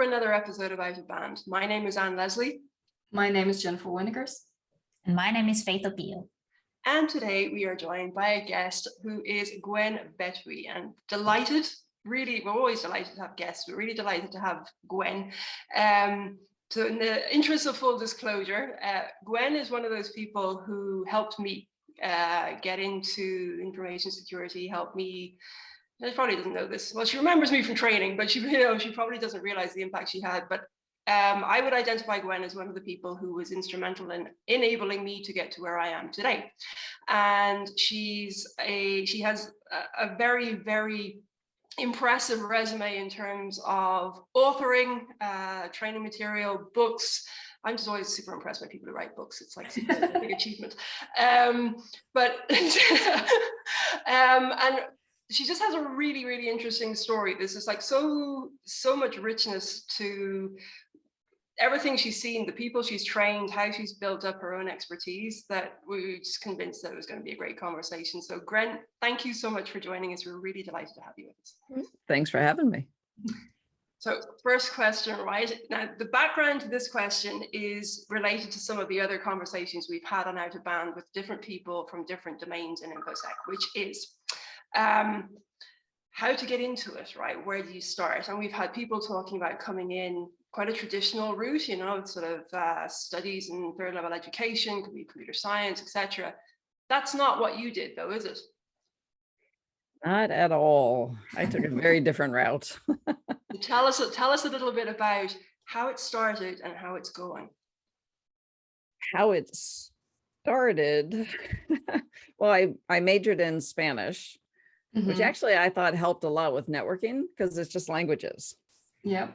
for another episode of Out of Band. My name is Anne Leslie. My name is Jennifer Wennekers. And my name is Faith Opiyo. And today we are joined by a guest who is Gwen Bettwy, and delighted, really, we're always delighted to have guests. We're really delighted to have Gwen. So in the interest of full disclosure, Gwen is one of those people who helped me get into information security, helped me. She probably doesn't know this. Well, she remembers me from training, but she probably doesn't realize the impact she had. But I would identify Gwen as one of the people who was instrumental in enabling me to get to where I am today. And she has a very, very impressive resume in terms of authoring, training material, books. I'm just always super impressed by people who write books. It's like a big achievement. And she just has a really, really interesting story. There's just like so much richness to everything she's seen, the people she's trained, how she's built up her own expertise, that we were just convinced that it was going to be a great conversation. So Gwen, thank you so much for joining us. We're really delighted to have you with us. Thanks for having me. So first question, right? Now, the background to this question is related to some of the other conversations we've had on Out of Band with different people from different domains in InfoSec, which is how to get into it, right? Where do you start? And we've had people talking about coming in quite a traditional route, you know, sort of studies in third level education, could be computer science, etc. That's not what you did though, is it? Not at all. I took a very different route. Tell us a little bit about how it started and how it's going. How it started. Well, I majored in Spanish, which actually I thought helped a lot with networking because it's just languages. Yeah.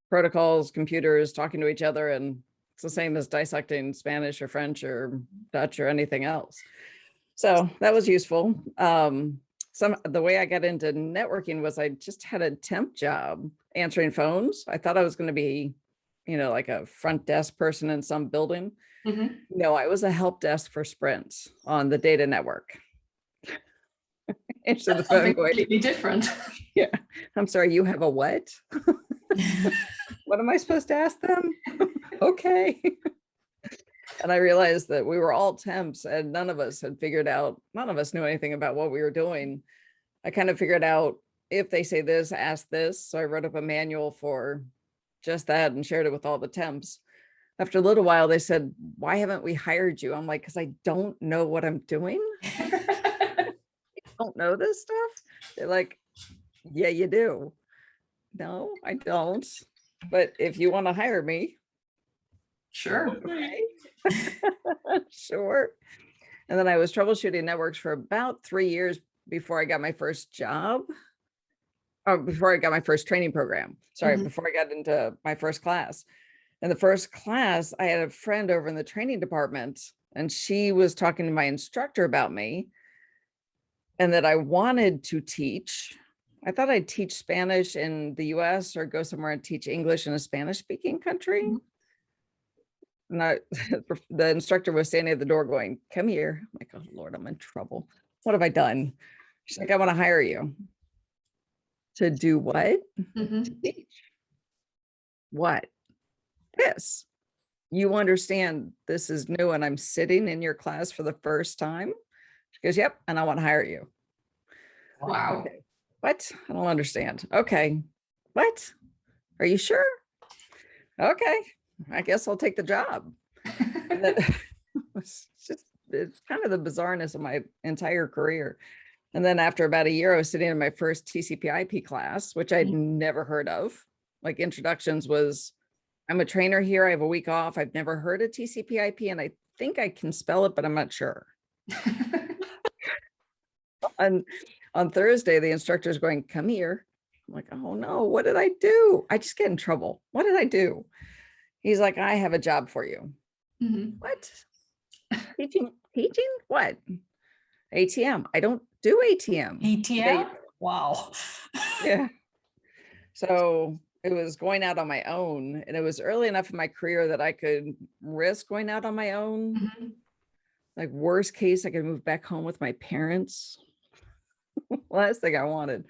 Protocols, computers, talking to each other, and it's the same as dissecting Spanish or French or Dutch or anything else. So that was useful. The way I got into networking was I just had a temp job answering phones. I thought I was going to be, you know, like a front desk person in some building. No, I was a help desk for Sprint on the data network. Answer the phone going, completely different. Yeah, I'm sorry, you have a what? What am I supposed to ask them? Okay. And I realized that we were all temps and none of us knew anything about what we were doing. I kind of figured out if they say this, ask this. So I wrote up a manual for just that and shared it with all the temps. After a little while, they said, why haven't we hired you? I'm like, because I don't know what I'm doing. Don't know this stuff. They're like, yeah, you do. No, I don't. But if you want to hire me, Sure. okay. Sure. And then I was troubleshooting networks for about 3 years before I got my first job, or before I got my first training program. Sorry, before I got into my first class. In the first class, I had a friend over in the training department, and she was talking to my instructor about me and that I wanted to teach. I thought I'd teach Spanish in the US or go somewhere and teach English in a Spanish speaking country. And the instructor was standing at the door going, come here. I'm like, oh Lord, I'm in trouble. What have I done? She's like, I want to hire you. To do what? To teach. What? This. You understand this is new and I'm sitting in your class for the first time? She goes, yep, and I want to hire you. Wow. Okay. What? I don't understand. Okay. What? Are you sure? Okay. I guess I'll take the job. It's kind of the bizarreness of my entire career. And then after about a year, I was sitting in my first TCP/IP class, which I'd never heard of. Like introductions was, I'm a trainer here. I have a week off. I've never heard of TCP/IP, and I think I can spell it, but I'm not sure. And on Thursday, the instructor is going, come here. I'm like, oh no, what did I do? I just get in trouble. What did I do? He's like, I have a job for you. What? Teaching? What? ATM. I don't do ATM. ATM? Wow. Yeah. So it was going out on my own, and it was early enough in my career that I could risk going out on my own. Like worst case, I could move back home with my parents. Last thing I wanted.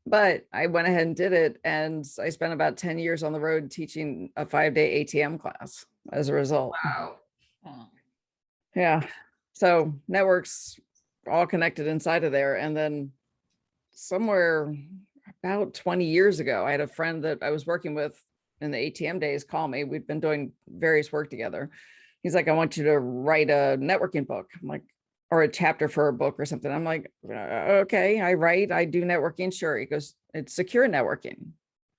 But I went ahead and did it. And I spent about 10 years on the road teaching a 5-day ATM class as a result. Wow. Oh. Yeah. So networks all connected inside of there. And then somewhere about 20 years ago, I had a friend that I was working with in the ATM days call me. We'd been doing various work together. He's like, I want you to write a networking book. I'm like, or a chapter for a book or something. I'm like, okay, I do networking. Sure. He goes, it's secure networking.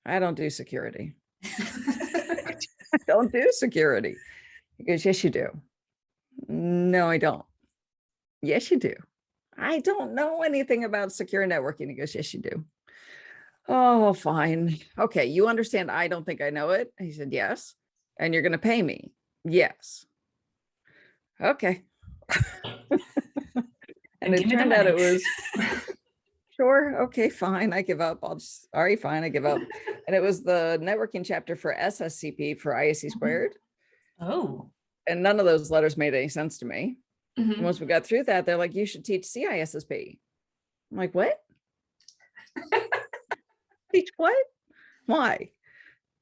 I don't do security. I don't do security. He goes, yes, you do. No, I don't. Yes, you do. I don't know anything about secure networking. He goes, yes, you do. Oh, fine. Okay. You understand. I don't think I know it. He said, yes. And you're going to pay me. Yes. Okay. And it give me the turned out money. it was sure. Okay, fine. I give up. All right, fine. I give up. And it was the networking chapter for SSCP for ISC squared. Oh. And none of those letters made any sense to me. Mhm. And once we got through that, they're like, you should teach CISSP. I'm like, what? Teach what? Why?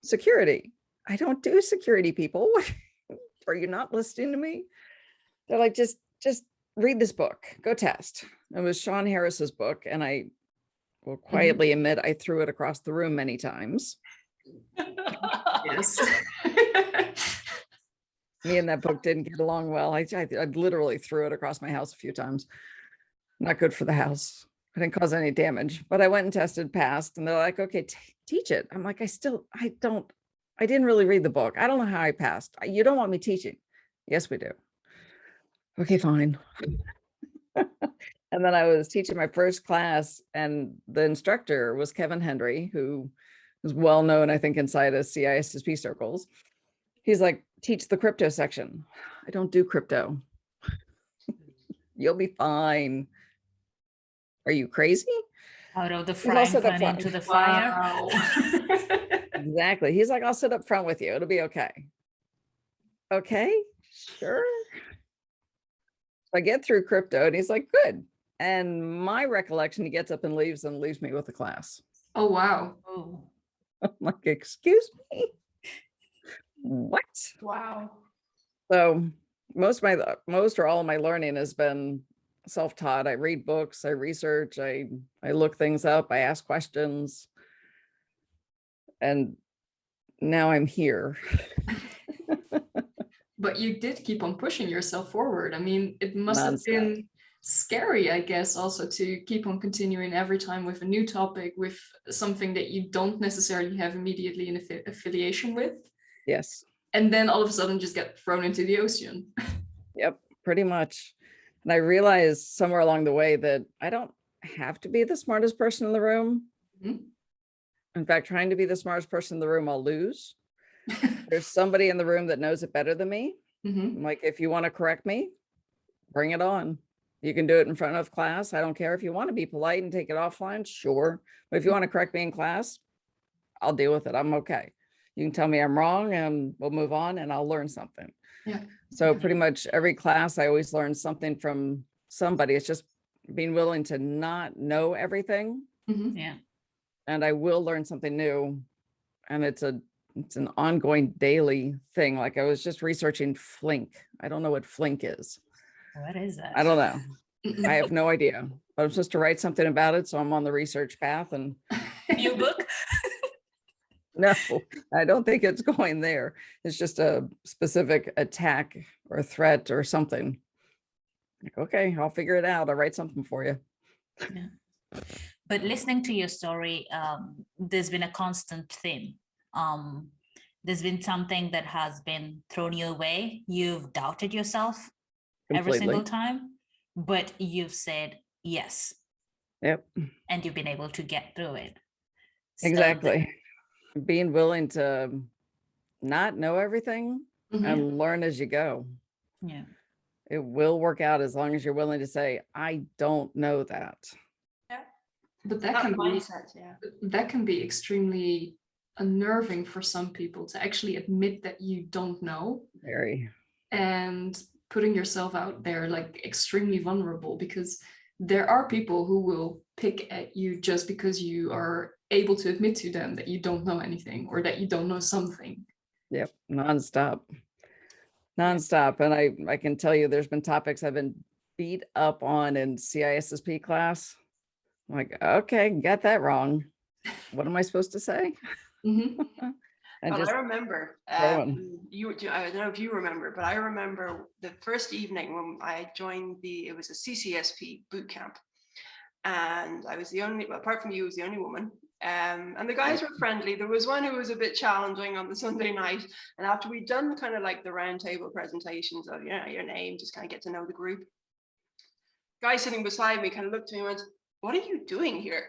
Security. I don't do security, people. Are you not listening to me? They're like, just read this book, go test. It was Sean Harris's book. And I will quietly admit I threw it across the room many times. Yes. Me and that book didn't get along well. I literally threw it across my house a few times. Not good for the house. I didn't cause any damage, but I went and tested, passed, and they're like, okay, teach it. I'm like, I didn't really read the book. I don't know how I passed. You don't want me teaching. Yes, we do. Okay, fine. And then I was teaching my first class, and the instructor was Kevin Hendry, who is well known, I think, inside of CISSP circles. He's like, teach the crypto section. I don't do crypto. You'll be fine. Are you crazy? Out of the He's all frying set up pan front. into the fire. Wow. Exactly. He's like, I'll sit up front with you. It'll be okay. Okay, sure. So I get through crypto and he's like, good. And my recollection, he gets up and leaves me with the class. Oh, wow. Oh. I'm like, excuse me? What? Wow. So most or all of my learning has been self-taught. I read books, I research, I look things up, I ask questions. And now I'm here. But you did keep on pushing yourself forward. I mean, it must have Nonstop. been scary, I guess, also to keep on continuing every time with a new topic, with something that you don't necessarily have immediately an affiliation with. Yes. And then all of a sudden just get thrown into the ocean. Yep, pretty much. And I realized somewhere along the way that I don't have to be the smartest person in the room. Mhm. In fact, trying to be the smartest person in the room, I'll lose. There's somebody in the room that knows it better than me. Mhm. I'm like, if you want to correct me, bring it on. You can do it in front of class. I don't care if you want to be polite and take it offline, sure. But if you want to correct me in class, I'll deal with it. I'm okay. You can tell me I'm wrong and we'll move on and I'll learn something. Yeah. So pretty much every class, I always learn something from somebody. It's just being willing to not know everything. Mhm. Yeah. And I will learn something new. And it's an ongoing daily thing. Like I was just researching Flink. I don't know what Flink is. What is that? I don't know. Mhm. I have no idea, but I'm supposed to write something about it. So I'm on the research path and New book? no, I don't think it's going there. It's just a specific attack or threat or something. Like, okay, I'll figure it out. I'll write something for you. Yeah. But listening to your story, there's been a constant theme. There's been something that has been thrown your way. You've doubted yourself every single time, but you've said yes. Yep. And you've been able to get through it. So Exactly. Being willing to not know everything Mhm. and learn as you go. yeah. It will work out as long as you're willing to say, I don't know that. But That mindset, yeah. that can be extremely unnerving for some people to actually admit that you don't know, Very. and putting yourself out there like extremely vulnerable, because there are people who will pick at you just because you are able to admit to them that you don't know anything or that you don't know something. Yep, nonstop. And I can tell you there's been topics I've been beat up on in CISSP class. I'm like, okay, got that wrong. What am I supposed to say? Mm-hmm. And Well, just I remember, going. I don't know if you remember, but I remember the first evening when I joined it was a CCSP boot camp. And I was the only, apart from you, was the only woman. And the guys were friendly. There was one who was a bit challenging on the Sunday night. And after we'd done kind of like the roundtable presentations of, your name, just kind of get to know the group. Guy sitting beside me kind of looked at me and went, "What are you doing here?"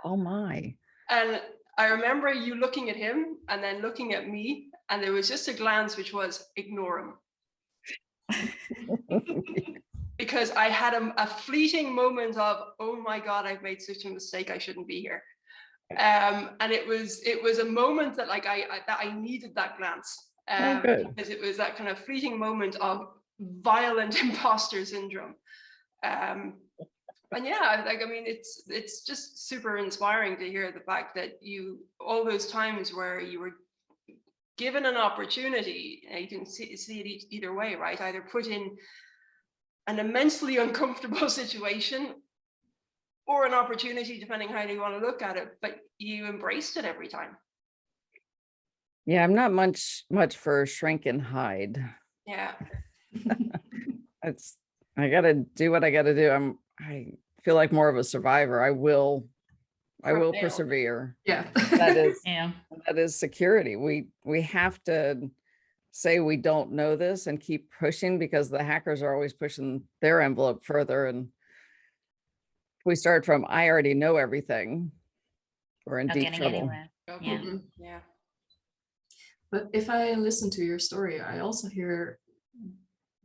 Oh my. And I remember you looking at him and then looking at me, and there was just a glance which was, ignore him. Because I had a fleeting moment of, oh my God, I've made such a mistake, I shouldn't be here. And it was a moment that like I needed that glance. Because it was that kind of fleeting moment of violent imposter syndrome. And yeah, like, I mean, it's just super inspiring to hear the fact that all those times where you were given an opportunity, you can see it either way, right? Either put in an immensely uncomfortable situation or an opportunity, depending how you want to look at it, but you embraced it every time. Yeah, I'm not much for shrink and hide. Yeah. I gotta do what I gotta do. I feel like more of a survivor. I will persevere. Yeah. That is Yeah. that is security. We have to say we don't know this and keep pushing, because the hackers are always pushing their envelope further. And if we start from, I already know everything, we're in Not deep getting trouble. anywhere. Yeah. Mm-hmm. Yeah. But if I listen to your story, I also hear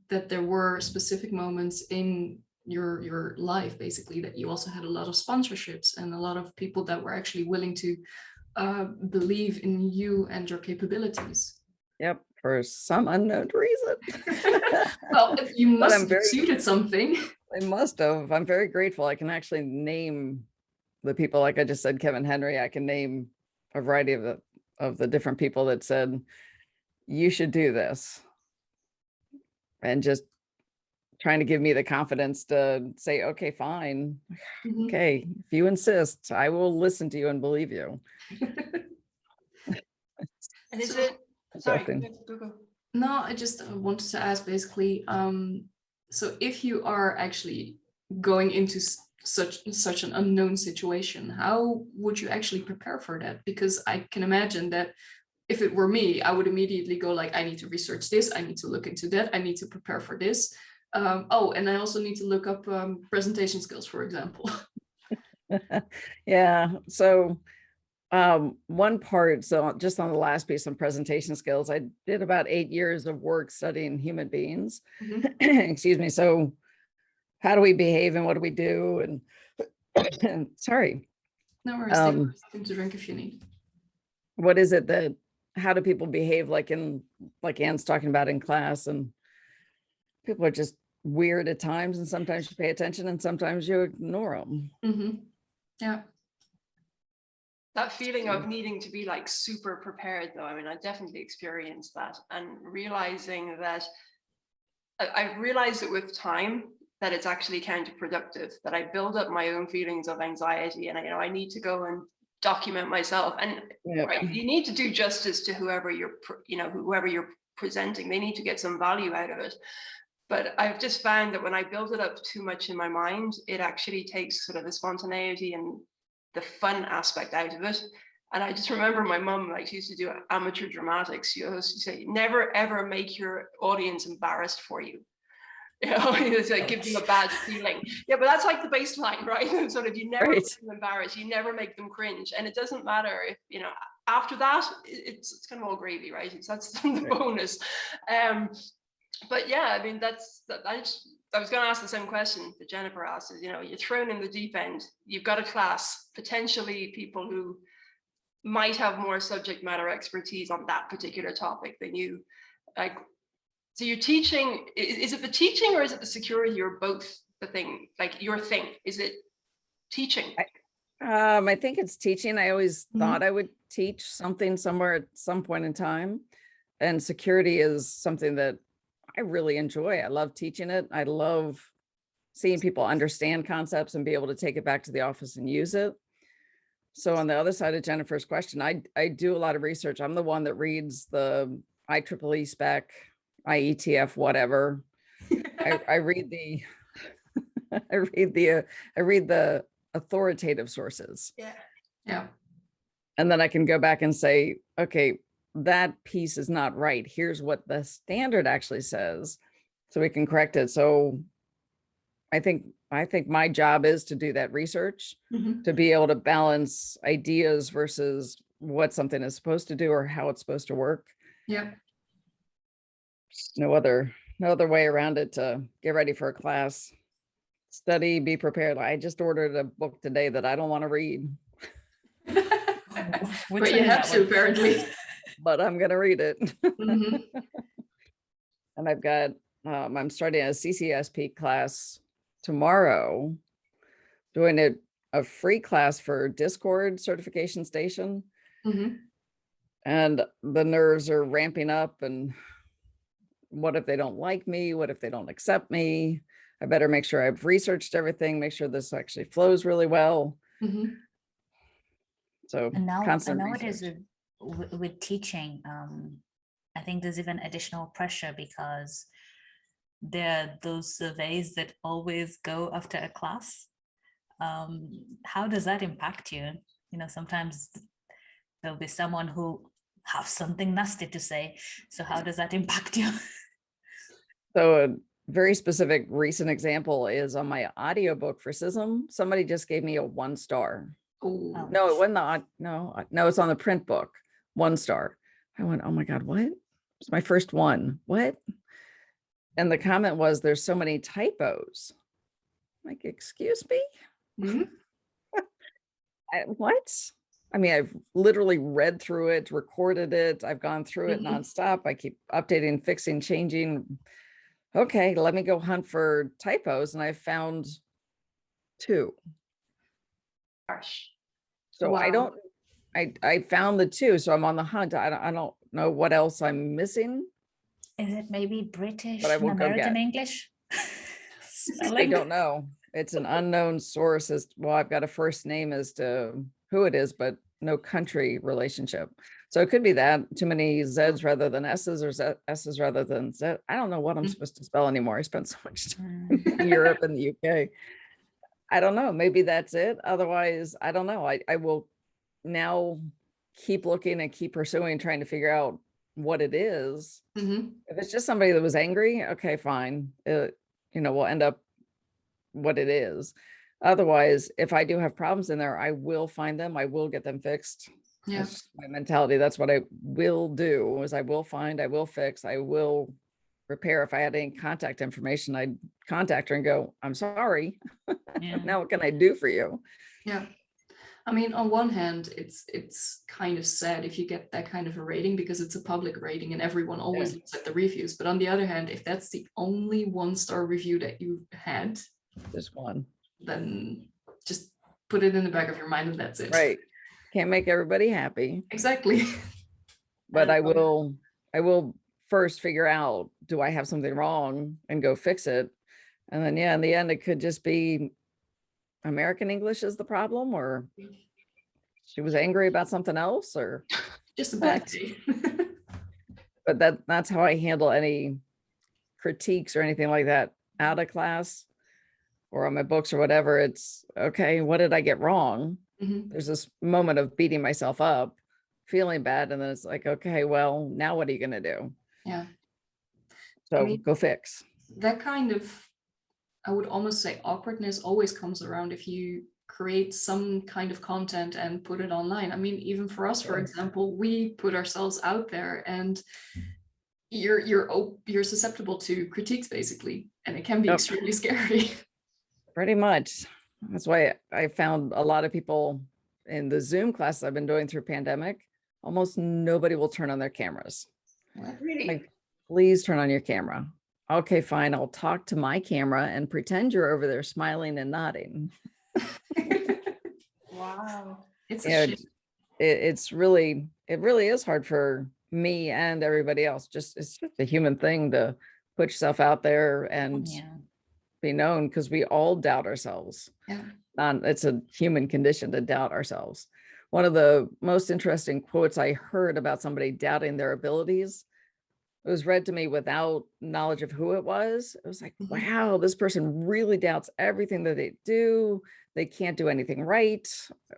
that there were specific moments in your life, basically, that you also had a lot of sponsorships and a lot of people that were actually willing to believe in you and your capabilities. Yep, for some unknown reason. Well, you But must I'm have very- succeeded something. I must have. I'm very grateful. I can actually name the people, like I just said, Kevin Henry. I can name a variety of the different people that said, you should do this. And just trying to give me the confidence to say, okay, fine. Mhm. Okay, if you insist, I will listen to you and believe you. And is So- it, sorry, Interesting. go. No, I just wanted to ask, basically, so if you are actually going into such an unknown situation, how would you actually prepare for that? Because I can imagine that if it were me, I would immediately go like, I need to research this, I need to look into that, I need to prepare for this. Oh, and I also need to look up presentation skills, for example. Yeah, so one part, so just on the last piece on presentation skills, I did about 8 years of work studying human beings. Mhm. Excuse me. So how do we behave and what do we do? And sorry, No worries, take something to drink if you need. what is it that, how do people behave, like Anne's talking about in class? And people are just weird at times, and sometimes you pay attention and sometimes you ignore them. Mm-hmm. Yeah. That feeling of needing to be like super prepared, though, I mean, I definitely experienced that, and realizing that I've realized it with time that it's actually counterproductive, that I build up my own feelings of anxiety, and I need to go and document myself. And Yep. right, you need to do justice to whoever you're presenting. They need to get some value out of it. But I've just found that when I build it up too much in my mind, it actually takes sort of the spontaneity and the fun aspect out of it. And I just remember my mum, like, she used to do amateur dramatics. She used to say, never ever make your audience embarrassed for you. It's like, give them a bad feeling. Yeah, but that's like the baseline, right? Sort of, you never Right. make them embarrassed, you never make them cringe. And it doesn't matter if, after that, it's kind of all gravy, right? That's the Right. bonus. But yeah, I mean, I was going to ask the same question that Jennifer asked, is, you're thrown in the deep end. You've got a class, potentially people who might have more subject matter expertise on that particular topic than you. Like, So you're teaching, is it the teaching or is it the security or both the thing, like your thing? Is it teaching? I think it's teaching. I always thought I would teach something somewhere at some point in time. And security is something that I really enjoy. I love teaching it. I love seeing people understand concepts and be able to take it back to the office and use it. So on the other side of Jennifer's question, I do a lot of research. I'm the one that reads the IEEE spec, IETF, whatever. I read the I read the authoritative sources. Yeah. And then I can go back and say, okay, that piece is not right. Here's what the standard actually says, so we can correct it. So I think my job is to do that research, to be able to balance ideas versus what something is supposed to do or how it's supposed to work. Yeah. No other way around it. To get ready for a class, study, be prepared. I just ordered a book today that I don't want to read. But you have to, apparently. But I'm going to read it. And I've got, I'm starting a CCSP class tomorrow, doing a free class for Discord certification station. And the nerves are ramping up. And what if they don't like me? What if they don't accept me? I better make sure I've researched everything, make sure this actually flows really well. So And constant nowadays research. with teaching, I think there's even additional pressure because there are those surveys that always go after a class. How does that impact you? You know, sometimes there'll be someone who have something nasty to say. So how does that impact you? So a very specific recent example is on my audiobook for CISSP. Somebody just gave me a 1 star. Oh. No, it wasn't no, it's on the print book. 1 star. I went, oh my God, what? It's my first one. What? And the comment was, there's so many typos. I'm like, excuse me? What? I mean, I've literally read through it, recorded it. I've gone through it nonstop. I keep updating, fixing, changing. Okay, let me go hunt for typos. And I found 2. So Wow. I found the 2. So I'm on the hunt. I don't know what else I'm missing. Is it maybe British But I and will go American get. English? I Spelling? don't know. It's an unknown source. As well, I've got a first name as to who it is, but no country relationship. So it could be that too many Z's rather than S's, or S's rather than Z. I don't know what I'm supposed to spell anymore. I spent so much time in Europe and the UK. I don't know. Maybe that's it. Otherwise, I don't know. I will now keep looking and keep pursuing, trying to figure out what it is. If it's just somebody that was angry, okay, fine. We'll end up what it is. Otherwise, if I do have problems in there, I will find them. I will get them fixed. Yeah. That's my mentality. That's what I will do, is I will find, I will fix, I will repair. If I had any contact information, I'd contact her and go, I'm sorry. Yeah. Now what can I do for you? Yeah. I mean, on one hand, it's kind of sad if you get that kind of a rating because it's a public rating and everyone always looks at the reviews. But on the other hand, if that's the only 1-star review that you had, Just one. then just put it in the back of your mind and that's it. Right. Can't make everybody happy. Exactly. But I will first figure out, do I have something wrong, and go fix it. And then, in the end, it could just be American English is the problem, or she was angry about something else, or Just a bad day. but that's how I handle any critiques or anything like that out of class or on my books or whatever. It's okay, what did I get wrong? There's this moment of beating myself up, feeling bad, and then it's like, okay, well, now what are you going to do? Yeah. So go fix. That kind of, I would almost say, awkwardness always comes around if you create some kind of content and put it online. I mean, even for us, for example, we put ourselves out there, and you're susceptible to critiques basically, and it can be extremely scary. Pretty much. That's why I found a lot of people in the Zoom classes I've been doing through pandemic, almost nobody will turn on their cameras. Really? Please turn on your camera. Okay, fine. I'll talk to my camera and pretend you're over there smiling and nodding. Wow. It's You a know, shame. it's really, it really is hard for me and everybody else. It's just a human thing to put yourself out there and Yeah. be known, because we all doubt ourselves. Yeah. It's a human condition to doubt ourselves. One of the most interesting quotes I heard about somebody doubting their abilities, it was read to me without knowledge of who it was. It was like, wow, this person really doubts everything that they do. They can't do anything right,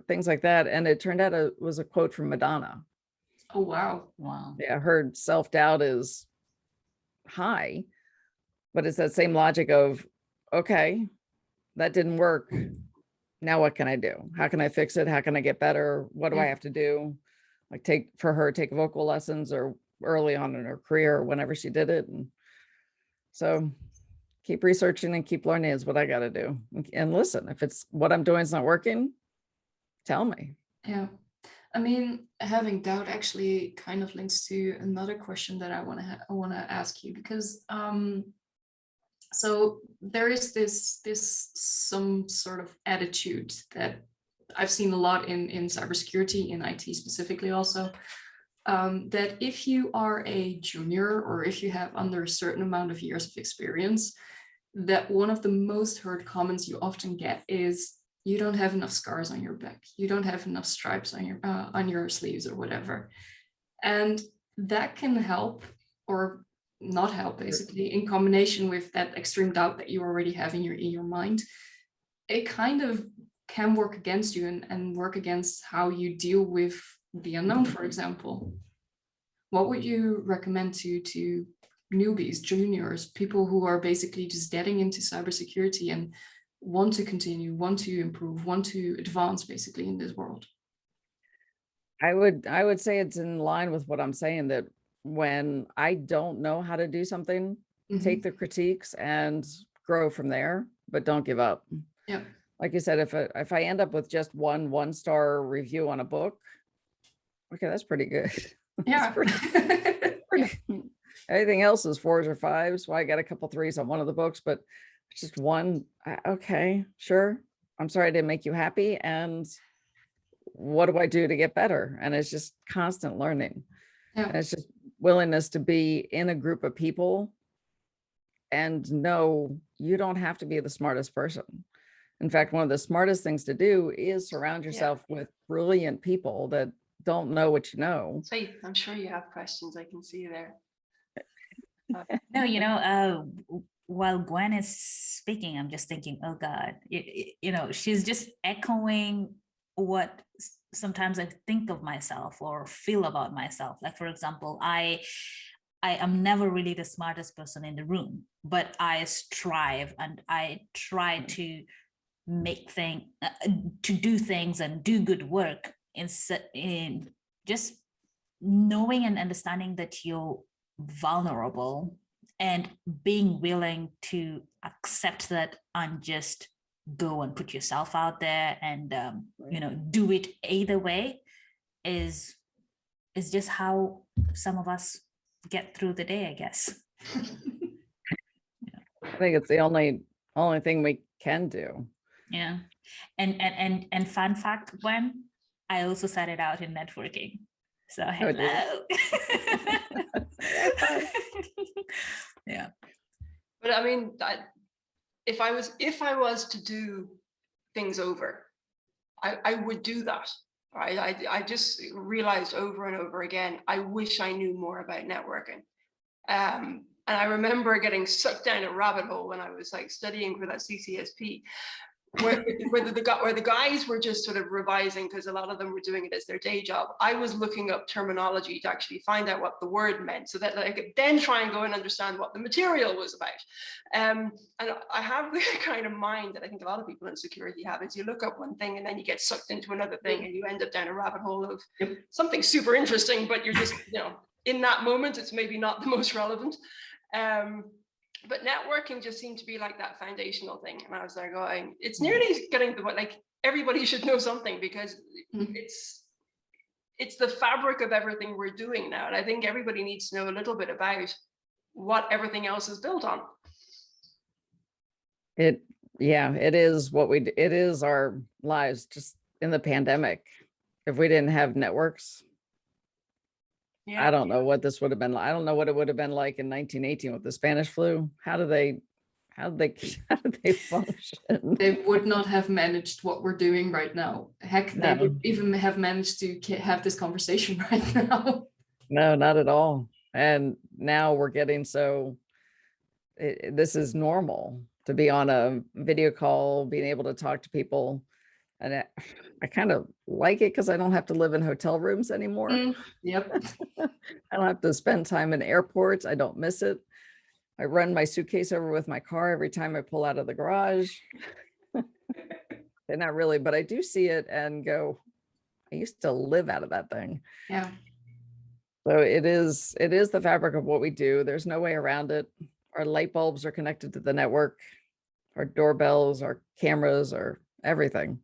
things like that. And it turned out it was a quote from Madonna. Oh, wow. Wow. Yeah, her self-doubt is high, but it's that same logic of, okay, that didn't work. Now what can I do? How can I fix it? How can I get better? What do I have to do? Like take vocal lessons, or early on in her career, or whenever she did it. And so keep researching and keep learning is what I got to do. And listen, if it's what I'm doing is not working, tell me. Yeah. I mean, having doubt actually kind of links to another question that I want to ask you, because so there is this some sort of attitude that I've seen a lot in cybersecurity, in IT specifically also, that if you are a junior, or if you have under a certain amount of years of experience, that one of the most heard comments you often get is, you don't have enough scars on your back, you don't have enough stripes on your sleeves, or whatever. And that can help or not help, basically, in combination with that extreme doubt that you already have in your mind. It kind of can work against you, and work against how you deal with the unknown, for example. What would you recommend to newbies, juniors, people who are basically just getting into cybersecurity and want to continue, want to improve, want to advance basically in this world? I would say it's in line with what I'm saying, that when I don't know how to do something, take the critiques and grow from there, but don't give up. Yeah. Like you said, if I end up with just one-star review on a book, okay, that's pretty good. Yeah. Everything else is 4s or 5s. Well, I got a couple 3s on one of the books, but just one. Okay, sure. I'm sorry I didn't make you happy. And what do I do to get better? And it's just constant learning. Yeah. And it's just willingness to be in a group of people and know you don't have to be the smartest person. In fact, one of the smartest things to do is surround yourself with brilliant people that don't know what you know. So I'm sure you have questions. I can see there. No, while Gwen is speaking, I'm just thinking, oh God, she's just echoing what sometimes I think of myself or feel about myself. Like, for example, I am never really the smartest person in the room, but I strive and I try to make things, to do things and do good work in just knowing and understanding that you're vulnerable and being willing to accept that and just go and put yourself out there and do it either way is just how some of us get through the day, I guess. I think it's the only thing we can do. Yeah. And fun fact, Gwen, I also started out in networking. So hello. Yeah. But I mean, if I was to do things over, I would do that. Right? I just realized over and over again, I wish I knew more about networking. And I remember getting sucked down a rabbit hole when I was like studying for that CCSP, where the guys were just sort of revising because a lot of them were doing it as their day job. I was looking up terminology to actually find out what the word meant so that I could then try and go and understand what the material was about. And I have the kind of mind that I think a lot of people in security have, is you look up one thing and then you get sucked into another thing and you end up down a rabbit hole of something super interesting, but you're just, in that moment, it's maybe not the most relevant. But networking just seemed to be like that foundational thing. And I was there going, it's nearly getting to what, like, everybody should know something, because it's the fabric of everything we're doing now. And I think everybody needs to know a little bit about what everything else is built on. It is what it is our lives just in the pandemic. If we didn't have networks, I don't know what this would have been like. I don't know what it would have been like in 1918 with the Spanish flu. How did they function? They would not have managed what we're doing right now. Heck, they would even have managed to have this conversation right now. No, not at all. And now we're getting this is normal to be on a video call, being able to talk to people. And I kind of like it because I don't have to live in hotel rooms anymore. Yep. I don't have to spend time in airports. I don't miss it. I run my suitcase over with my car every time I pull out of the garage. Not really, but I do see it and go, I used to live out of that thing. Yeah. So it is the fabric of what we do. There's no way around it. Our light bulbs are connected to the network, our doorbells, our cameras, or everything.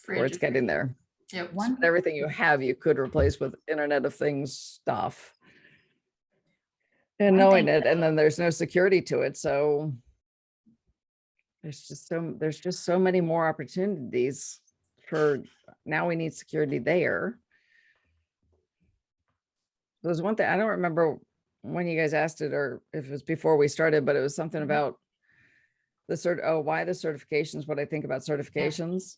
Or it's getting there. Yep. Everything you have, you could replace with Internet of Things stuff. And knowing it, and then there's no security to it. So there's just so many more opportunities for now. We need security there. There's one thing, I don't remember when you guys asked it or if it was before we started, but it was something about why the certifications, what I think about certifications.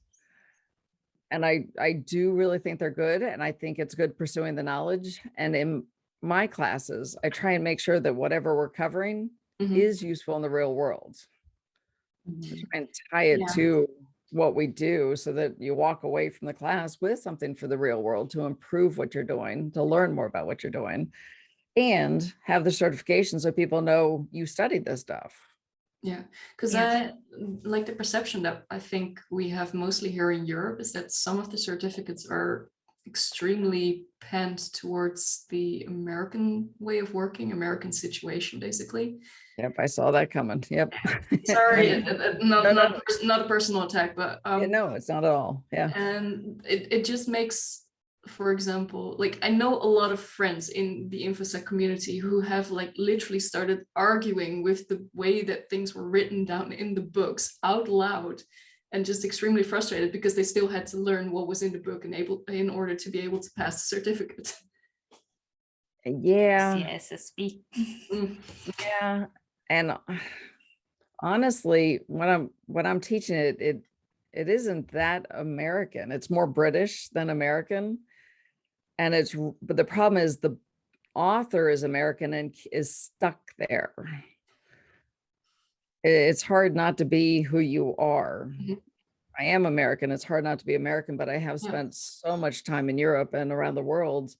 And I do really think they're good. And I think it's good pursuing the knowledge. And in my classes, I try and make sure that whatever we're covering is useful in the real world. And tie it to what we do so that you walk away from the class with something for the real world to improve what you're doing, to learn more about what you're doing, and have the certification so people know you studied this stuff. Yeah, because I like the perception that I think we have mostly here in Europe is that some of the certificates are extremely panned towards the American way of working, American situation, basically. Yep, I saw that coming. Yep. Sorry, not a personal attack, but no, it's not at all. Yeah. And it just makes, for example, like I know a lot of friends in the InfoSec community who have like literally started arguing with the way that things were written down in the books out loud, and just extremely frustrated because they still had to learn what was in the book and in order to be able to pass the certificate. Yeah. CISSP. Yeah. And honestly, when I'm teaching it isn't that American. It's more British than American. And but the problem is the author is American and is stuck there. It's hard not to be who you are. I am American. It's hard not to be American, but I have spent so much time in Europe and around the world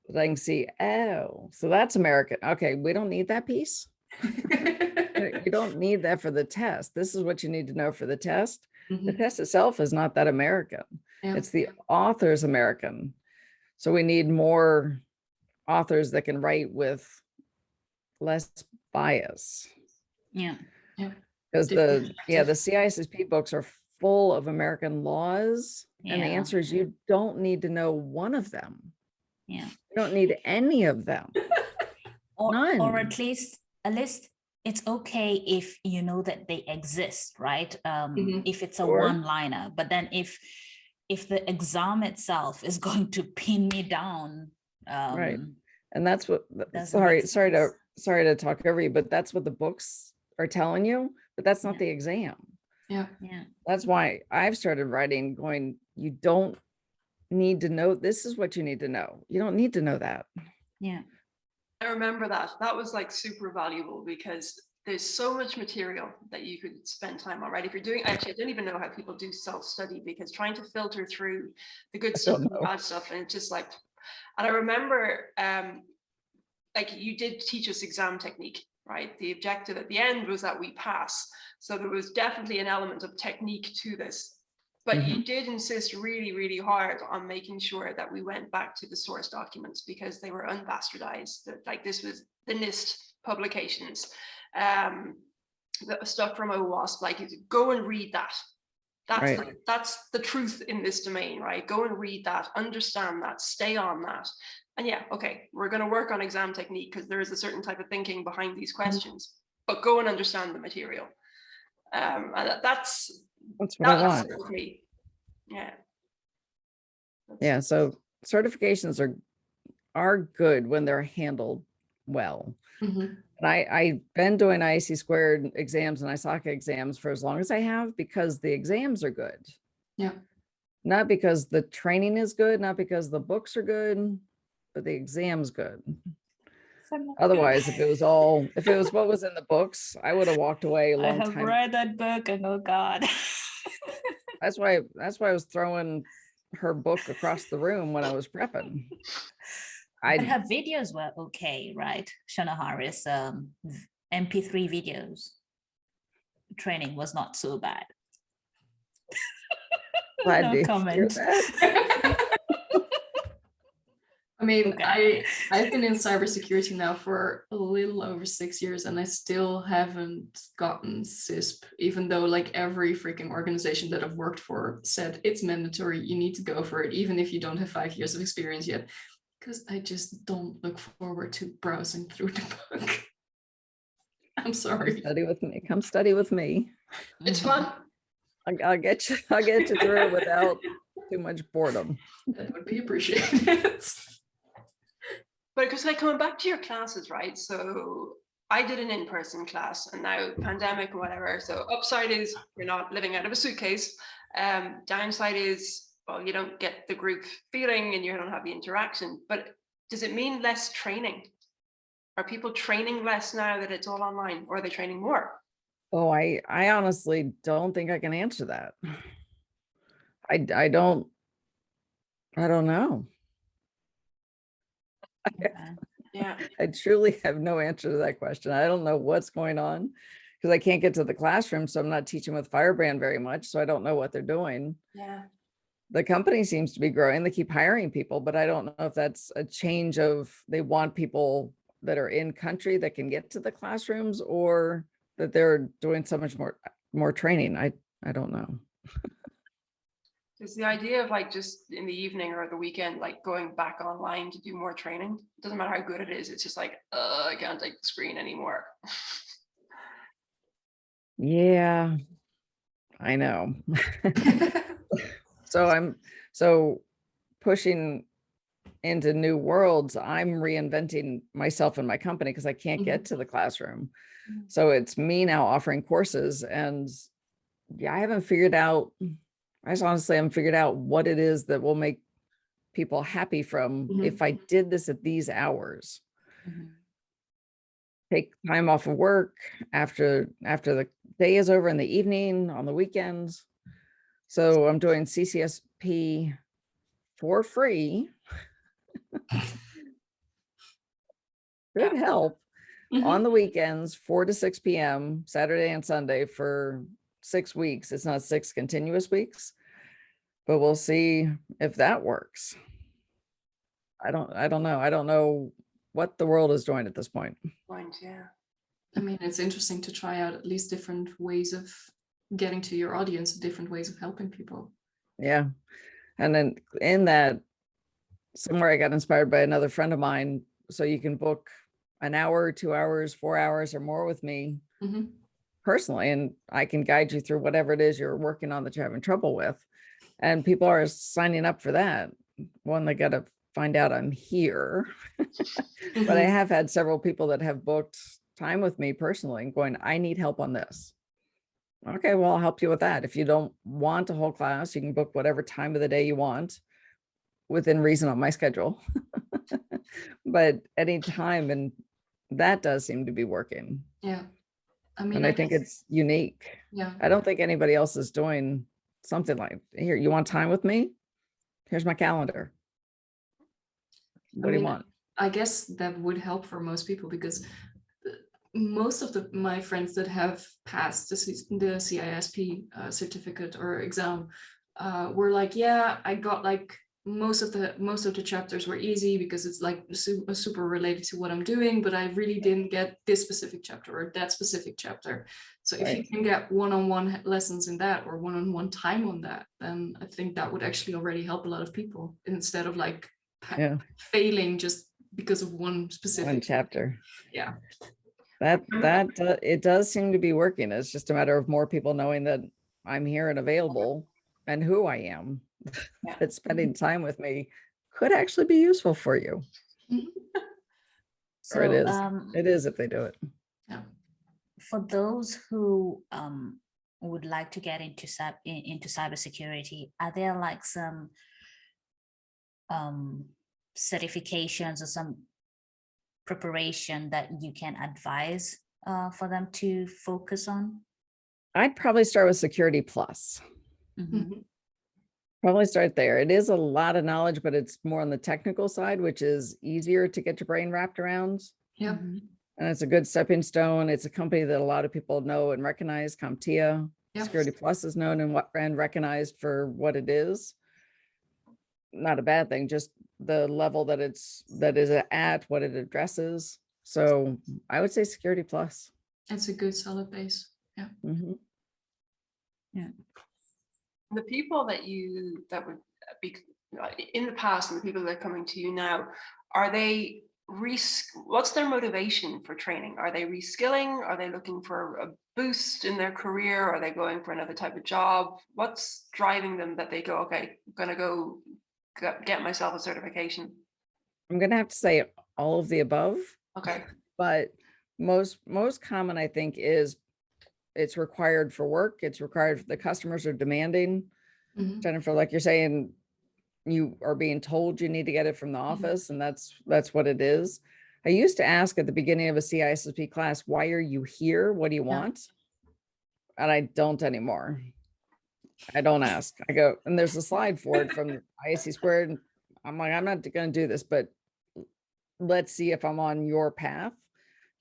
that I can see, oh, so that's American. Okay, we don't need that piece. You don't need that for the test. This is what you need to know for the test. The test itself is not that American. It's the author's American. So we need more authors that can write with less bias. Yeah. Because the CISSP books are full of American laws. And the answer is you don't need to know one of them. Yeah. You don't need any of them. None. Or at least it's okay if you know that they exist, right? If it's a one-liner, but then if the exam itself is going to pin me down, right? And that's what. Sorry to talk over you, but that's what the books are telling you. But that's not the exam. Yeah. That's why I've started writing. Going, you don't need to know. This is what you need to know. You don't need to know that. Yeah. I remember that was like super valuable because there's so much material that you could spend time on, right? If you're doing, actually, I don't even know how people do self-study because trying to filter through the good stuff and the bad stuff, and it's just like, and I remember, like you did teach us exam technique, right? The objective at the end was that we pass. So there was definitely an element of technique to this. But you did insist really, really hard on making sure that we went back to the source documents because they were unbastardized. Like this was the NIST publications, the stuff from OWASP. Like, go and read that. That's the truth in this domain, right? Go and read that, understand that, stay on that. And yeah, okay, we're going to work on exam technique because there is a certain type of thinking behind these questions, but go and understand the material. And that's what I want. with me. Yeah. Yeah. So certifications are good when they're handled well. Mhm. And I've been doing IAC squared exams and ISACA exams for as long as I have, because the exams are good. Yeah. Not because the training is good, not because the books are good, but the exam's good. Otherwise, if it was what was in the books, I would have walked away a I long have time. read that book and oh God. That's why I was throwing her book across the room when I was prepping. But her videos were okay, right? Shana Harris, MP3 videos. Training was not so bad. Glad No to hear comment. that. I mean, Okay. I've been in cybersecurity now for a little over 6 years, and I still haven't gotten CISSP, even though like every freaking organization that I've worked for said it's mandatory, you need to go for it, even if you don't have 5 years of experience yet, because I just don't look forward to browsing through the book. I'm Come sorry. study with me. Come study with me. It's fun. I'll get you through it without too much boredom. That would be appreciated. But because like coming back to your classes, right? So I did an in-person class and now pandemic and whatever. So upside is you're not living out of a suitcase. Downside is, well, you don't get the group feeling and you don't have the interaction. But does it mean less training? Are people training less now that it's all online, or are they training more? Oh, I honestly don't think I can answer that. I don't know. Yeah. I truly have no answer to that question. I don't know what's going on because I can't get to the classroom. So I'm not teaching with Firebrand very much. So I don't know what they're doing. Yeah. The company seems to be growing. They keep hiring people, but I don't know if that's a change of they want people that are in country that can get to the classrooms, or that they're doing so much more training. I don't know. Is the idea of like just in the evening or the weekend, like going back online to do more training? It doesn't matter how good it is. It's just like, I can't take the screen anymore. Yeah, I know. So pushing into new worlds. I'm reinventing myself and my company because I can't get to the classroom. So it's me now offering courses, and yeah, I just honestly haven't figured out what it is that will make people happy from if I did this at these hours. Take time off of work after the day is over, in the evening, on the weekends. So I'm doing CCSP for free. Good help on the weekends, 4 to 6 p.m. Saturday and Sunday for 6 weeks. It's not 6 continuous weeks, but we'll see if that works. I don't know. I don't know what the world is doing at this point. Yeah. I mean, it's interesting to try out at least different ways of getting to your audience, different ways of helping people. Yeah. And then in that, somewhere I got inspired by another friend of mine. So you can book an hour, 2 hours, 4 hours or more with me personally, and I can guide you through whatever it is you're working on that you're having trouble with. And people are signing up for that. One, they got to find out I'm here. But I have had several people that have booked time with me personally and going, I need help on this. Okay, well, I'll help you with that. If you don't want a whole class, you can book whatever time of the day you want within reason on my schedule. But any time, and that does seem to be working. Yeah. I mean, And I think it's unique. Yeah. I don't think anybody else is doing something like, here, you want time with me? Here's my calendar. What do you want? I guess that would help for most people, because most of my friends that have passed the CISSP certificate or exam were like, yeah, I got like most of the chapters were easy because it's like super related to what I'm doing, but I really didn't get this specific chapter or that specific chapter. So if you can get one-on-one lessons in that, or one-on-one time on that, then I think that would actually already help a lot of people, instead of like Yeah. failing just because of one specific One chapter. Yeah. It does seem to be working. It's just a matter of more people knowing that I'm here and available and who I am. Yeah. That spending time with me could actually be useful for you. So, Or it is. It is if they do it. for those who would like to get into cybersecurity, are there like some certifications or some preparation that you can advise for them to focus on? I'd probably start with Security Plus. Mhm. Probably start there. It is a lot of knowledge, but it's more on the technical side, which is easier to get your brain wrapped around. Yeah. Mhm. And it's a good stepping stone. It's a company that a lot of people know and recognize, CompTIA. Yeah. Security Plus is known and recognized for what it is. Not a bad thing, just the level that it is at, what it addresses. So I would say Security Plus. It's a good solid base. Yeah. Mhm. The people that would be in the past and the people that are coming to you now, are they what's their motivation for training? Are they reskilling? Are they looking for a boost in their career? Are they going for another type of job? What's driving them that they go, okay, I'm gonna go get myself a certification? I'm gonna have to say all of the above, Okay. but most common, I think, is it's required for work. It's required. The customers are demanding. Mhm. Jennifer, like you're saying, you are being told you need to get it from the office, and that's what it is. I used to ask at the beginning of a CISSP class, why are you here? What do you want? And I don't anymore. I don't ask. I go, and there's a slide for it from IAC squared. And I'm like, I'm not going to do this, but let's see if I'm on your path.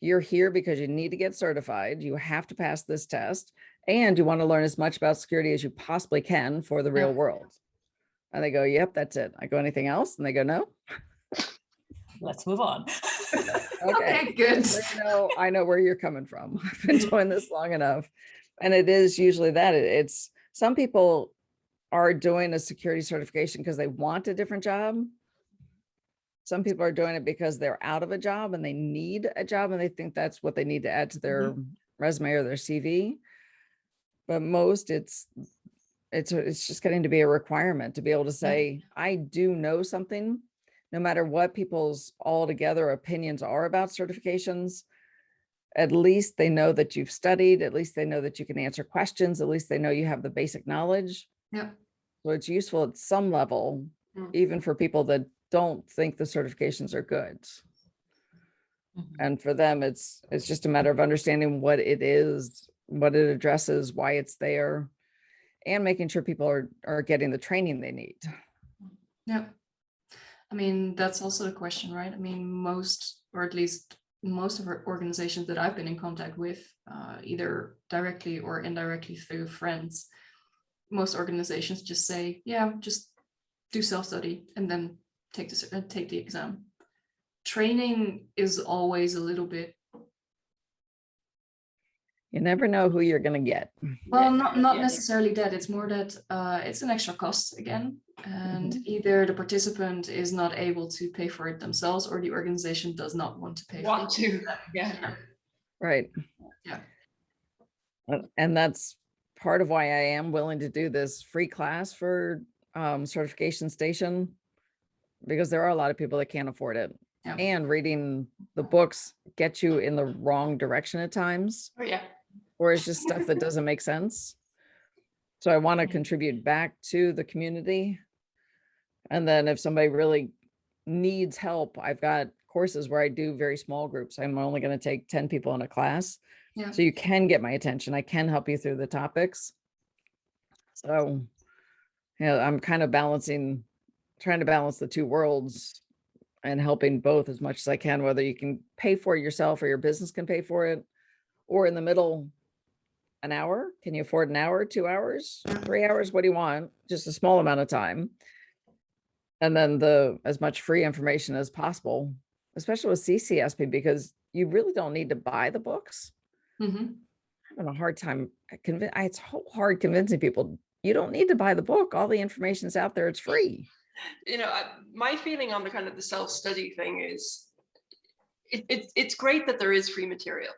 You're here because you need to get certified. You have to pass this test, and you want to learn as much about security as you possibly can for the real world. And they go, yep, that's it. I go, anything else? And they go, no. Let's move on. Okay, good. I know where you're coming from. I've been doing this long enough. And it is usually that it's some people are doing a security certification because they want a different job. Some people are doing it because they're out of a job and they need a job and they think that's what they need to add to their resume or their CV. But most it's just getting to be a requirement to be able to say, I do know something, no matter what people's altogether opinions are about certifications. At least they know that you've studied, at least they know that you can answer questions, at least they know you have the basic knowledge. Yeah. So it's useful at some level, even for people that don't think the certifications are good. And for them, it's just a matter of understanding what it is, what it addresses, why it's there, and making sure people are getting the training they need. Yeah. I mean, that's also the question, right? I mean, most, or at least most of our organizations that I've been in contact with, either directly or indirectly through friends, most organizations just say, yeah, just do self-study and then take the exam. Training is always a little bit. You never know who you're going to get. Well, not necessarily that. It's more that it's an extra cost again. And either the participant is not able to pay for it themselves, or the organization does not want to pay for it. Yeah. Right. Yeah. And that's part of why I am willing to do this free class for Certification Station, because there are a lot of people that can't afford it. Yeah. And reading the books gets you in the wrong direction at times. Oh, yeah. Or it's just stuff that doesn't make sense. So I want to contribute back to the community. And then if somebody really needs help, I've got courses where I do very small groups. I'm only going to take 10 people in a class. Yeah. So you can get my attention. I can help you through the topics. So, I'm kind of trying to balance the two worlds and helping both as much as I can, whether you can pay for it yourself or your business can pay for it, or in the middle, an hour. Can you afford an hour, 2 hours, 3 hours? What do you want? Just a small amount of time. And then as much free information as possible, especially with CCSP, because you really don't need to buy the books. I'm having a hard time. It's hard convincing people you don't need to buy the book. All the information is out there. It's free. You know, my feeling on the kind of the self-study thing is it's great that there is free material,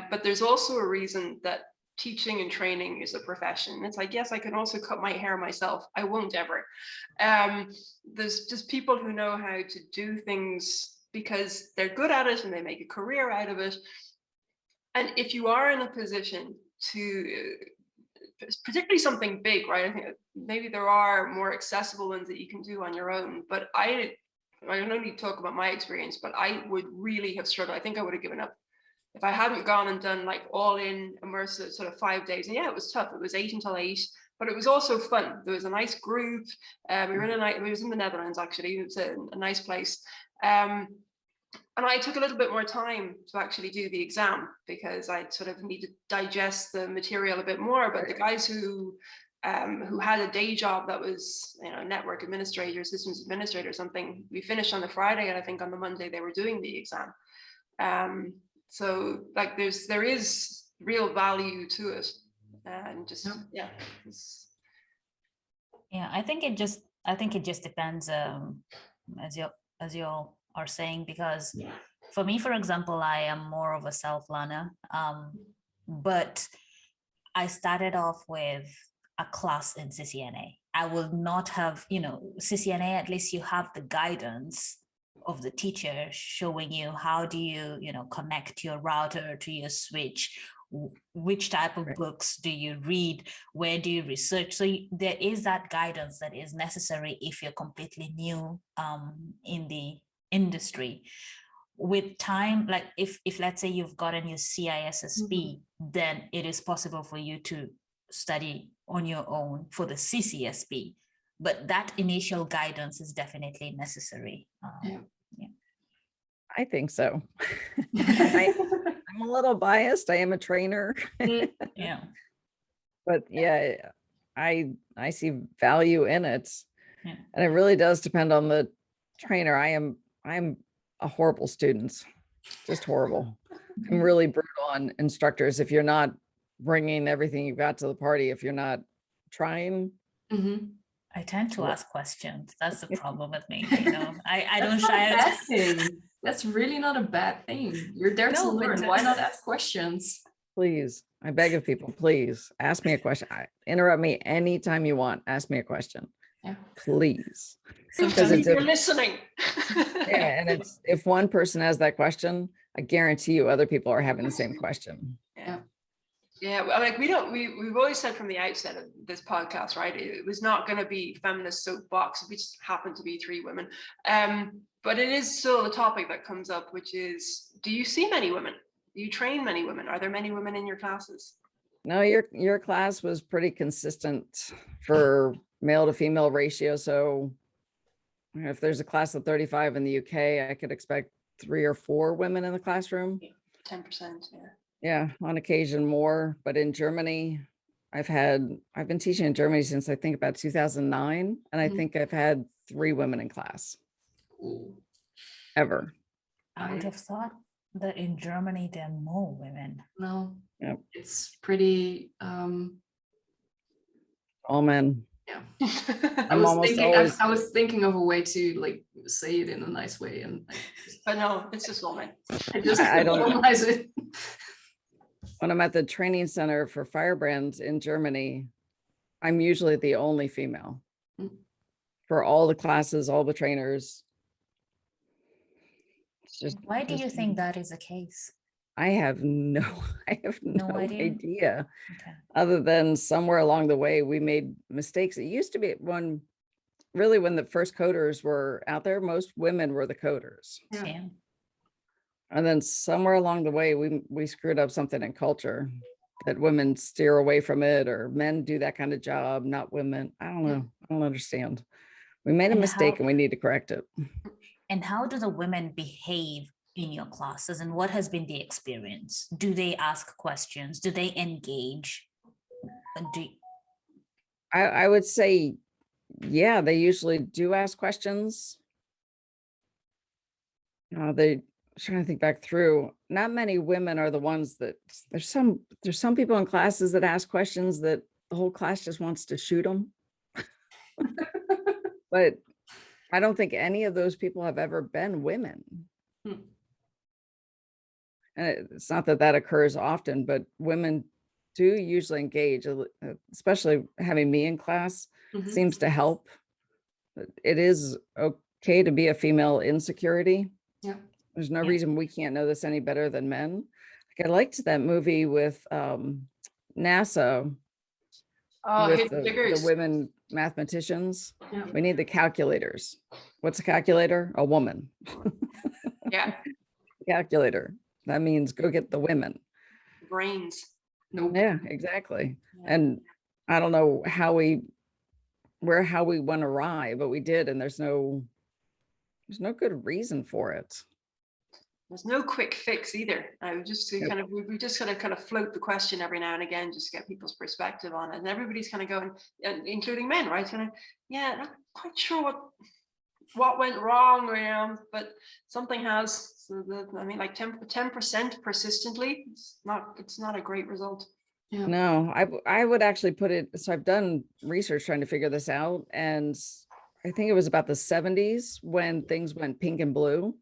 but there's also a reason that teaching and training is a profession. It's like, yes, I can also cut my hair myself. I won't ever. There's just people who know how to do things because they're good at it and they make a career out of it. And if you are in a position to, particularly something big, right? I think maybe there are more accessible ones that you can do on your own, but I can only talk about my experience, but I would really have struggled. I think I would have given up if I hadn't gone and done like all in immersive sort of 5 days. And yeah, it was tough. It was 8 until 8, but it was also fun. There was a nice group. We were in we was in the Netherlands, actually. It was a nice place. And I took a little bit more time to actually do the exam because I sort of need to digest the material a bit more. But the guys who had a day job that was, you know, network administrator, systems administrator or something, we finished on the Friday, and I think on the Monday they were doing the exam. So like there is real value to it, and just yeah. Yeah, I think it just depends, as you all are saying, because for me, for example, I am more of a self-learner, but I started off with a class in CCNA. I will not have, you know, CCNA, at least you have the guidance of the teacher showing you how do you, you know, connect your router to your switch, which type of books do you read, where do you research. So there is that guidance that is necessary if you're completely new in the industry. With time, like if let's say you've gotten your CISSP, then it is possible for you to study on your own for the CCSP, but that initial guidance is definitely necessary. Yeah. I think so. I'm a little biased. I am a trainer. Yeah. But yeah, I see value in it. Yeah. And it really does depend on the trainer. I'm a horrible student, just horrible. I'm really brutal on instructors. If you're not bringing everything you've got to the party, if you're not trying. I tend to ask questions. That's the problem with me. You know, I don't shy. That's really not a bad thing. You're there to learn. Why not ask questions? Please, I beg of people, please ask me a question. Interrupt me anytime you want. Ask me a question. Yeah. Please. Because you're listening. Yeah, and it's if one person has that question, I guarantee you other people are having the same question. Yeah. Yeah, well, like we've always said from the outset of this podcast, right? It was not going to be feminist soapbox. We just happen to be 3 women. But it is still a topic that comes up, which is, do you see many women? Do you train many women? Are there many women in your classes? No, your class was pretty consistent for male to female ratio. So if there's a class of 35 in the UK, I could expect 3 or 4 women in the classroom. 10%, yeah. Yeah, on occasion more, but in Germany, I've been teaching in Germany since I think about 2009, and I think I've had 3 women in class. Ooh. Ever. I would have thought that in Germany there are more women. No, Yep. It's pretty All men. yeah. I'm almost always. I was thinking of a way to like say it in a nice way, and But no, it's just all men. I don't normalize it. When I'm at the training center for firebrands in Germany, I'm usually the only female for all the classes, all the trainers. It's just, Why do you think that is the case? I have no No idea. Okay. Other than somewhere along the way, we made mistakes. It used to be when the first coders were out there, most women were the coders. Yeah. And then somewhere along the way, we screwed up something in culture that women steer away from it, or men do that kind of job, not women. I don't know. I don't understand. We made a mistake and we need to correct it. And how do the women behave in your classes, and what has been the experience? Do they ask questions? Do they engage? I would say, yeah, they usually do ask questions. Trying to think back through, not many women are the ones that there's some people in classes that ask questions that the whole class just wants to shoot them. But I don't think any of those people have ever been women. Hmm. And it's not that that occurs often, but women do usually engage, especially having me in class Mhm. seems to help. It is okay to be a female in security. Yeah. There's no Yeah. reason we can't know this any better than men. Like, I liked that movie with NASA Oh, with hidden the figures. women mathematicians. Yeah. We need the calculators. What's a calculator? A woman. Yeah, Calculator. That means go get the women. brains. Nope. Yeah, exactly. Yeah. And I don't know how we went awry, but we did, and there's no good reason for it. There's no quick fix either. I would just Yep. we just kind of float the question every now and again just to get people's perspective on it. And everybody's kind of going, including men, right? Kind of, yeah, not quite sure what went wrong, but something has. So I mean, like 10% persistently, it's not a great result. Yeah. No, I would actually put it, so I've done research trying to figure this out, and I think it was about the 70s when things went pink and blue,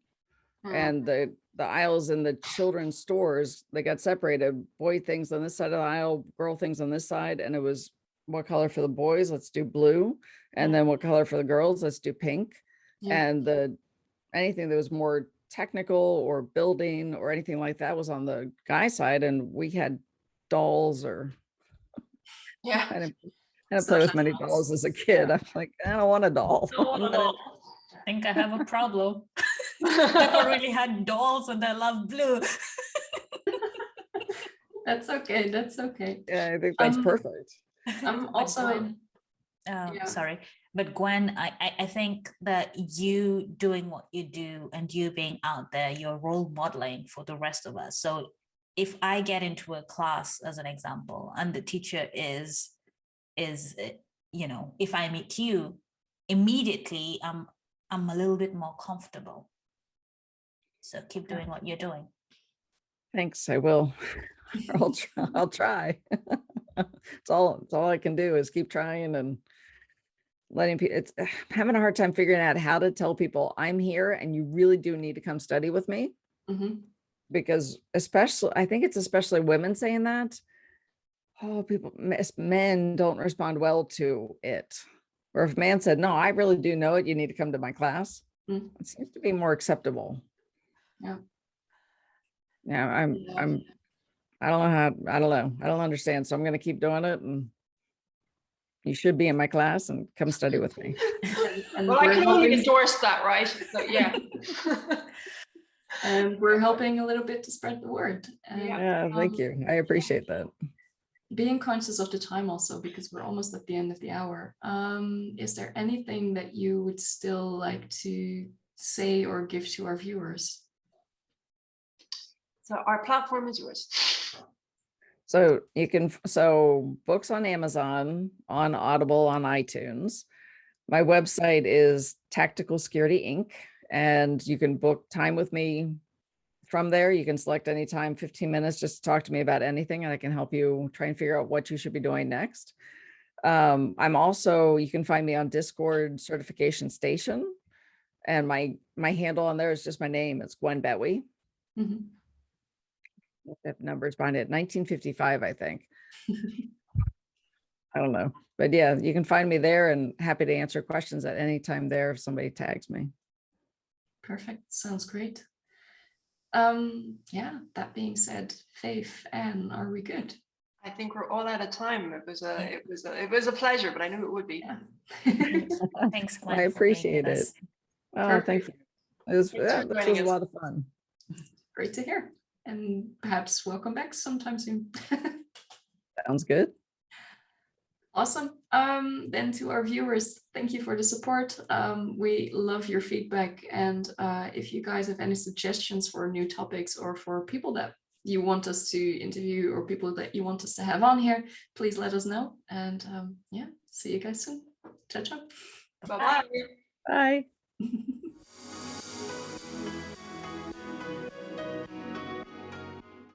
and the aisles in the children's stores, they got separated. Boy things on this side of the aisle, girl things on this side, and it was what color for the boys, let's do blue, and then what color for the girls, let's do pink. Yeah. And anything that was more technical or building or anything like that was on the guy side, and we had dolls, or Yeah. I didn't play with many dolls as a kid. I'm like, I don't want a doll. I think I have a problem. I never really had dolls and I love blue. That's okay. That's okay. Yeah, I think that's perfect. I'm But also Gwen, yeah. sorry, but Gwen, I think that you doing what you do and you being out there, you're role modeling for the rest of us. So if I get into a class as an example, and the teacher is if I meet you, immediately I'm a little bit more comfortable. So keep doing what you're doing. Thanks, I will. I'll try. It's all I can do is keep trying and letting people. It's I'm having a hard time figuring out how to tell people I'm here and you really do need to come study with me. Mhm. Because I think it's especially women saying that. Oh, men don't respond well to it. Or if a man said, no, I really do know it, you need to come to my class. Mm. It seems to be more acceptable. Yeah. Yeah, I don't know. I don't understand. So I'm going to keep doing it, and you should be in my class and come study with me. And Well, I we're can only helping, endorse that, right? So, yeah. and we're helping a little bit to spread the word. And, Yeah, thank you. I appreciate that. being conscious of the time also, because we're almost at the end of the hour. Is there anything that you would still like to say or give to our viewers? So our platform is yours. So books on Amazon, on Audible, on iTunes. My website is Tactical Security Inc. And you can book time with me from there. You can select any time, 15 minutes, just to talk to me about anything, and I can help you try and figure out what you should be doing next. You can find me on Discord Certification Station, and my handle on there is just my name. It's Gwen Bettwy. Mhm. That number's behind it, 1955, I think. I don't know, but yeah, you can find me there, and happy to answer questions at any time there if somebody tags me. Perfect. Sounds great. Yeah, that being said, Faith, Anne, are we good? I think we're all out of time. It was a pleasure, but I knew it would be. Yeah. Thanks, Gwen. I for being appreciate with it. us. Oh, thank you. This Thanks for was joining a us. lot of fun. Great to hear. And perhaps welcome back sometime soon. Sounds good. Awesome. Then to our viewers, thank you for the support. We love your feedback. And if you guys have any suggestions for new topics or for people that you want us to interview or people that you want us to have on here, please let us know. And yeah, see you guys soon. Ciao, ciao. Bye-bye. Bye.